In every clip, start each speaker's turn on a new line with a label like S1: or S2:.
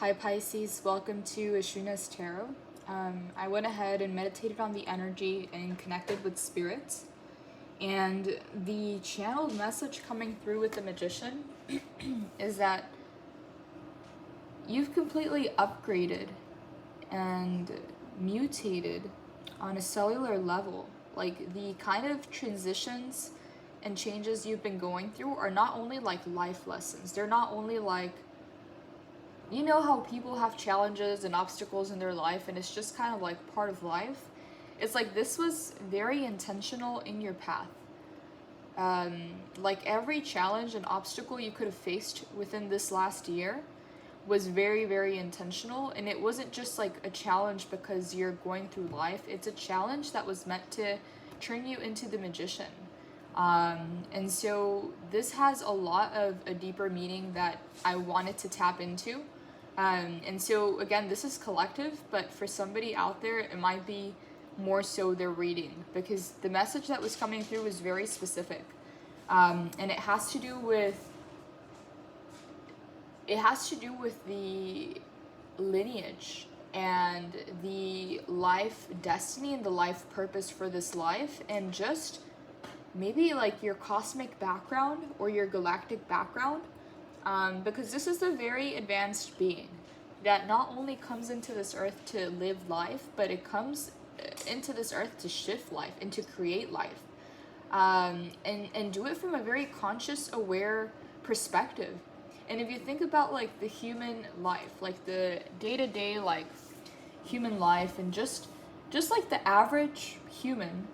S1: Hi Pisces, welcome to Ashuna's Tarot. I went ahead and meditated on the energy and connected with spirits. And the channeled message coming through with the Magician is that you've completely upgraded and mutated on a cellular level. Like the kind of transitions and changes you've been going through are not only like life lessons, they're not only like, you know how people have challenges and obstacles in their life and it's just kind of like part of life? It's like this was very intentional in your path. Like every challenge and obstacle you could have faced within this last year was very, very intentional. And it wasn't just like a challenge because you're going through life. It's a challenge that was meant to turn you into the Magician. And so this has a lot of a deeper meaning that I wanted to tap into. And so again, this is collective, but for somebody out there, it might be more so their reading, because the message that was coming through was very specific. And it has to do with the lineage and the life destiny and the life purpose for this life, and just maybe like your cosmic background or your galactic background. Because this is a very advanced being that not only comes into this earth to live life, but it comes into this earth to shift life and to create life, and do it from a very conscious, aware perspective. And if you think about like the human life, like the day-to-day like human life, and just like the average human,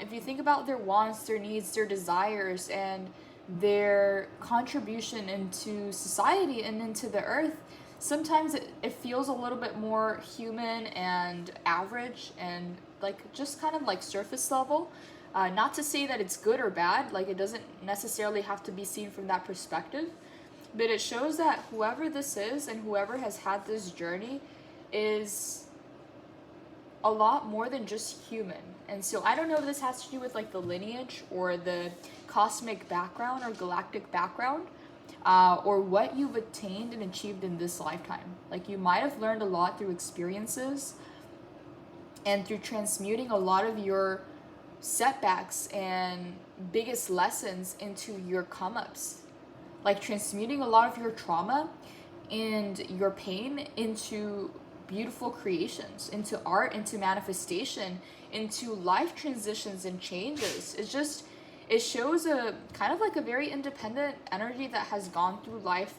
S1: if you think about their wants, their needs, their desires, and their contribution into society and into the earth, sometimes it feels a little bit more human and average and like just kind of like surface level. Not to say that it's good or bad, like it doesn't necessarily have to be seen from that perspective, but it shows that whoever this is and whoever has had this journey is a lot more than just human. And so I don't know if this has to do with like the lineage or the cosmic background or galactic background, or what you've attained and achieved in this lifetime. Like you might have learned a lot through experiences and through transmuting a lot of your setbacks and biggest lessons into your come-ups. Like transmuting a lot of your trauma and your pain into beautiful creations, into art, into manifestation, into life transitions and changes. It shows a kind of like a very independent energy that has gone through life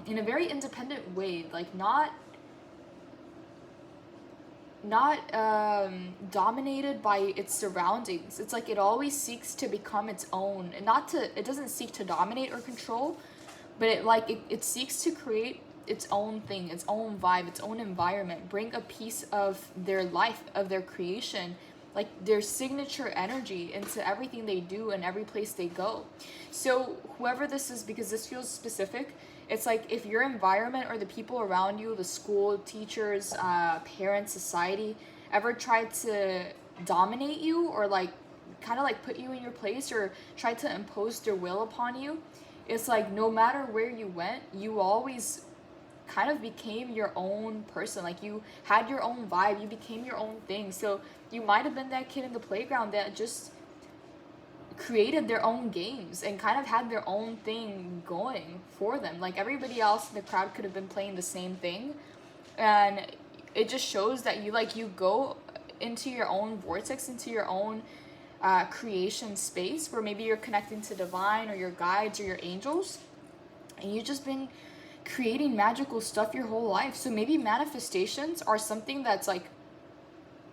S1: in a very independent way, like not dominated by its surroundings. It's like it always seeks to become its own, and it doesn't seek to dominate or control, but it seeks to create its own thing, its own vibe, its own environment, bring a piece of their life, of their creation, like their signature energy into everything they do and every place they go. So whoever this is, because this feels specific, it's like if your environment or the people around you, the school, teachers, parents, society, ever tried to dominate you or like kind of like put you in your place or tried to impose their will upon you, it's like no matter where you went, you always kind of became your own person. Like you had your own vibe, you became your own thing. So you might have been that kid in the playground that just created their own games and kind of had their own thing going for them. Like everybody else in the crowd could have been playing the same thing, and it just shows that you go into your own vortex, into your own creation space where maybe you're connecting to divine or your guides or your angels, and you've just been creating magical stuff your whole life. So maybe manifestations are something that's like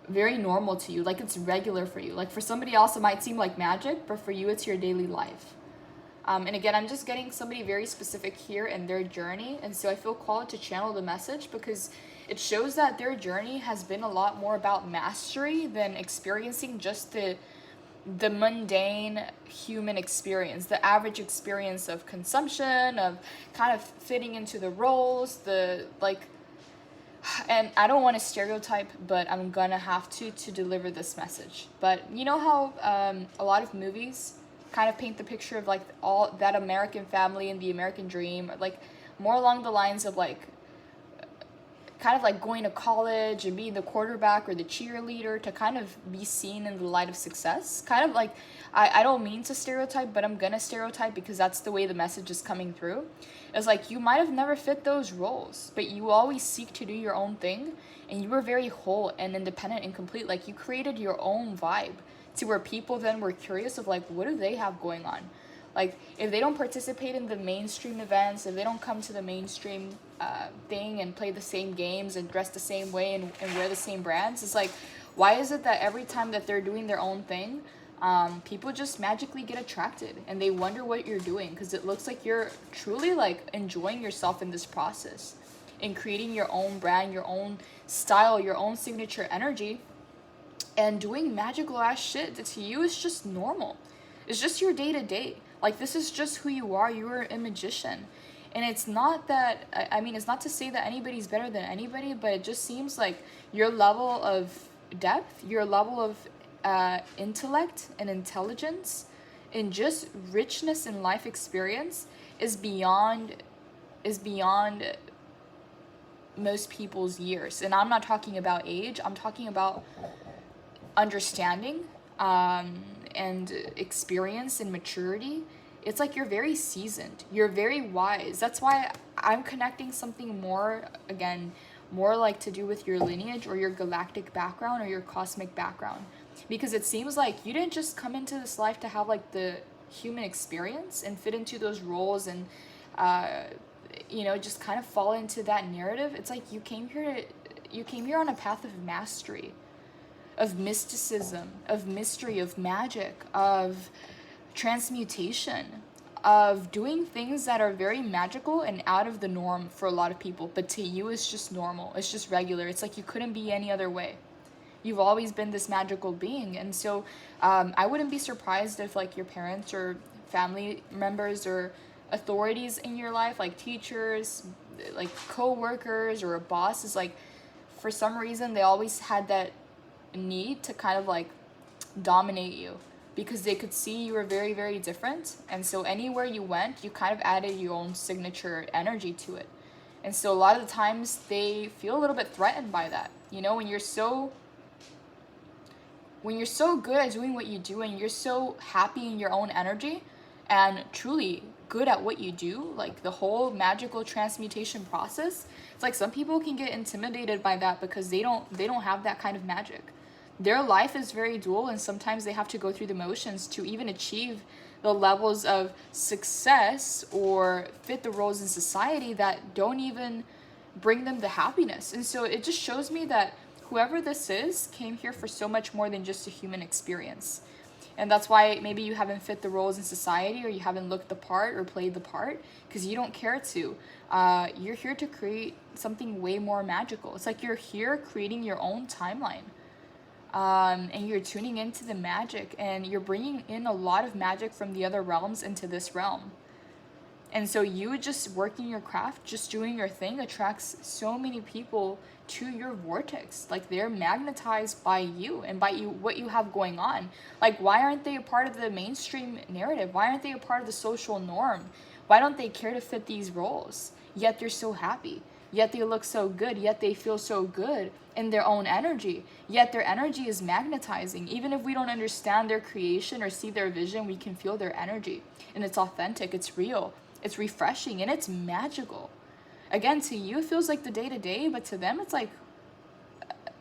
S1: very normal to you, like it's regular for you. Like for somebody else it might seem like magic, but for you it's your daily life. And again, I'm just getting somebody very specific here in their journey, and so I feel called to channel the message because it shows that their journey has been a lot more about mastery than experiencing just the mundane human experience, the average experience of consumption, of kind of fitting into the roles, and I don't want to stereotype, but I'm gonna have to deliver this message. But you know how a lot of movies kind of paint the picture of like all that American family and the American dream, like more along the lines of like kind of like going to college and being the quarterback or the cheerleader to kind of be seen in the light of success. Kind of like, I don't mean to stereotype, but I'm gonna stereotype because that's the way the message is coming through. It's like you might have never fit those roles, but you always seek to do your own thing, and you were very whole and independent and complete. Like you created your own vibe to where people then were curious of like, what do they have going on? Like if they don't participate in the mainstream events, if they don't come to the mainstream thing and play the same games and dress the same way and wear the same brands, it's like, why is it that every time that they're doing their own thing, people just magically get attracted and they wonder what you're doing? Because it looks like you're truly like enjoying yourself in this process and creating your own brand, your own style, your own signature energy, and doing magical ass shit that to you is just normal. It's just your day to day. Like this is just who you are. You're a magician. And it's not that, I mean, it's not to say that anybody's better than anybody, but it just seems like your level of depth, your level of intellect and intelligence and just richness in life experience is beyond most people's years. And I'm not talking about age. I'm talking about understanding and experience and maturity. It's like you're very seasoned, you're very wise. That's why I'm connecting something more, again, more like to do with your lineage or your galactic background or your cosmic background, because it seems like you didn't just come into this life to have like the human experience and fit into those roles and just kind of fall into that narrative. It's like you came here on a path of mastery, of mysticism, of mystery, of magic, of transmutation, of doing things that are very magical and out of the norm for a lot of people, but to you it's just normal, it's just regular. It's like you couldn't be any other way. You've always been this magical being. And so I wouldn't be surprised if like your parents or family members or authorities in your life, like teachers, like co-workers or a boss, is like for some reason they always had that need to kind of like dominate you because they could see you were very, very different. And so anywhere you went, you kind of added your own signature energy to it. And so a lot of the times they feel a little bit threatened by that. You know, when you're so good at doing what you do and you're so happy in your own energy and truly good at what you do, like the whole magical transmutation process, it's like some people can get intimidated by that because they don't have that kind of magic. Their life is very dual, and sometimes they have to go through the motions to even achieve the levels of success or fit the roles in society that don't even bring them the happiness. And so it just shows me that whoever this is came here for so much more than just a human experience. And that's why maybe you haven't fit the roles in society, or you haven't looked the part or played the part because you don't care to. You're here to create something way more magical. It's like you're here creating your own timeline. And you're tuning into the magic, and you're bringing in a lot of magic from the other realms into this realm. And so you just working your craft, just doing your thing, attracts so many people to your vortex. Like they're magnetized by you and by you, what you have going on. Like why aren't they a part of the mainstream narrative? Why aren't they a part of the social norm? Why don't they care to fit these roles? Yet they're so happy. Yet they look so good. Yet they feel so good in their own energy. Yet their energy is magnetizing. Even if we don't understand their creation or see their vision, we can feel their energy. And it's authentic, it's real, it's refreshing, and it's magical. Again, to you it feels like the day-to-day, but to them it's like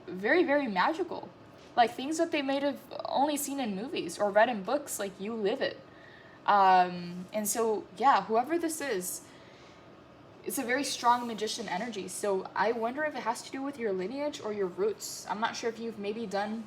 S1: very, very magical. Like things that they may have only seen in movies or read in books, like you live it. And so, yeah, whoever this is, it's a very strong magician energy. So I wonder if it has to do with your lineage or your roots. I'm not sure if you've maybe done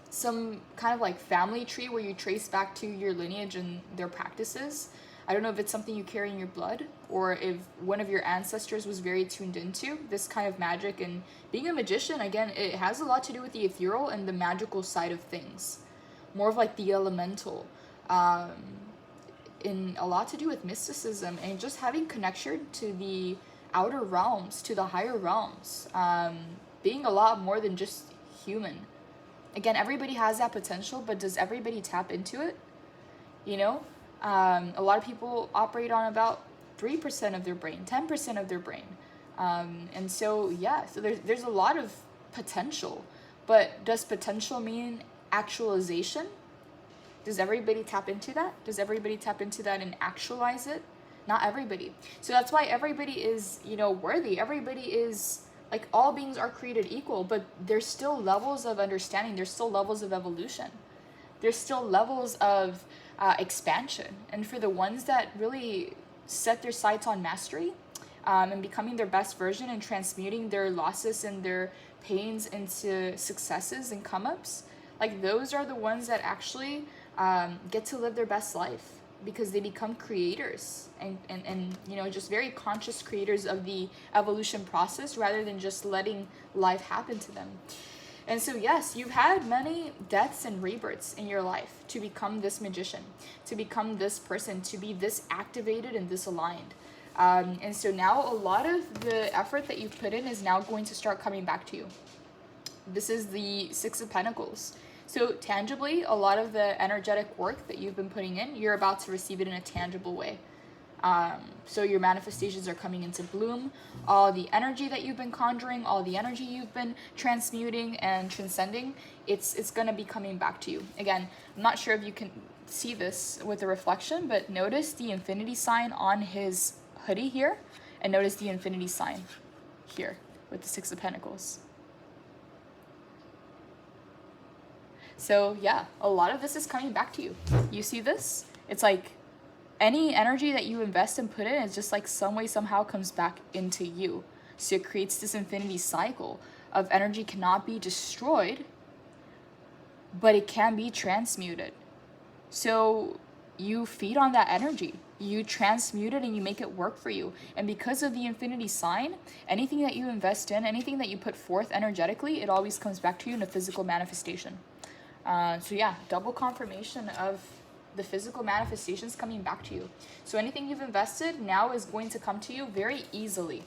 S1: some kind of like family tree where you trace back to your lineage and their practices. I don't know if it's something you carry in your blood, or if one of your ancestors was very tuned into this kind of magic. And being a magician, again, it has a lot to do with the ethereal and the magical side of things. More of like the elemental. In a lot to do with mysticism and just having connection to the outer realms, to the higher realms, being a lot more than just human. Again, everybody has that potential, but does everybody tap into it? You know, a lot of people operate on about 3% of their brain, 10% of their brain. And so, yeah, so there's a lot of potential. But does potential mean actualization? Does everybody tap into that? Does everybody tap into that and actualize it? Not everybody. So that's why everybody is, you know, worthy. Everybody is, like, all beings are created equal, but there's still levels of understanding. There's still levels of evolution. There's still levels of expansion. And for the ones that really set their sights on mastery, and becoming their best version and transmuting their losses and their pains into successes and come-ups, like, those are the ones that actually get to live their best life, because they become creators and you know, just very conscious creators of the evolution process, rather than just letting life happen to them. And so, yes, you've had many deaths and rebirths in your life to become this magician, to become this person, to be this activated and this aligned. And so now a lot of the effort that you've put in is now going to start coming back to you. This is the Six of Pentacles. So tangibly, a lot of the energetic work that you've been putting in, you're about to receive it in a tangible way. So your manifestations are coming into bloom. All the energy that you've been conjuring, all the energy you've been transmuting and transcending, it's going to be coming back to you. Again, I'm not sure if you can see this with the reflection, but notice the infinity sign on his hoodie here, and notice the infinity sign here with the Six of Pentacles. So yeah, a lot of this is coming back to you. You see this? It's like any energy that you invest and put in is just like some way, somehow comes back into you. So it creates this infinity cycle of energy cannot be destroyed, but it can be transmuted. So you feed on that energy, you transmute it, and you make it work for you. And because of the infinity sign, anything that you invest in, anything that you put forth energetically, it always comes back to you in a physical manifestation. So yeah, double confirmation of the physical manifestations coming back to you. So anything you've invested now is going to come to you very easily.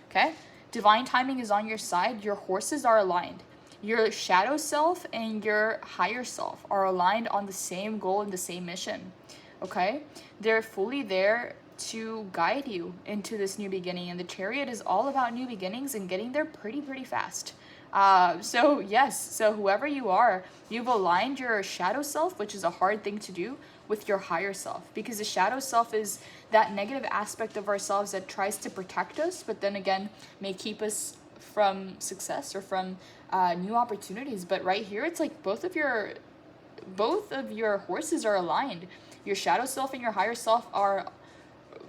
S1: Okay? Divine timing is on your side. Your horses are aligned. Your shadow self and your higher self are aligned on the same goal and the same mission. Okay? They're fully there to guide you into this new beginning. And the Chariot is all about new beginnings and getting there pretty fast. So yes, so whoever you are, you've aligned your shadow self, which is a hard thing to do, with your higher self, because the shadow self is that negative aspect of ourselves that tries to protect us, but then again may keep us from success or from new opportunities. But right here, it's like both of your horses are aligned. Your shadow self and your higher self are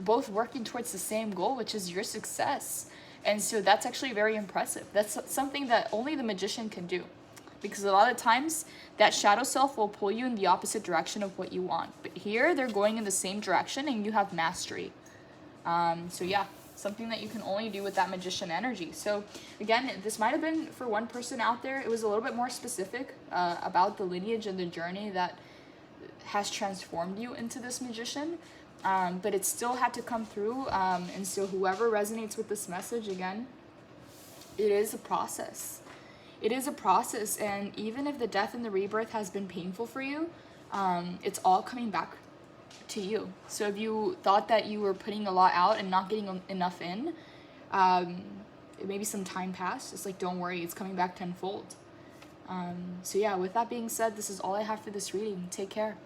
S1: both working towards the same goal, which is your success. And so that's actually very impressive. That's something that only the magician can do, because a lot of times that shadow self will pull you in the opposite direction of what you want. But here they're going in the same direction and you have mastery. So yeah, something that you can only do with that magician energy. So again, this might have been for one person out there. It was a little bit more specific about the lineage and the journey that has transformed you into this magician. But it still had to come through, and so whoever resonates with this message, again, it is a process. It is a process, and even if the death and the rebirth has been painful for you, it's all coming back to you. So if you thought that you were putting a lot out and not getting enough in, maybe some time passed. It's like, don't worry, it's coming back tenfold. So yeah, with that being said, this is all I have for this reading. Take care.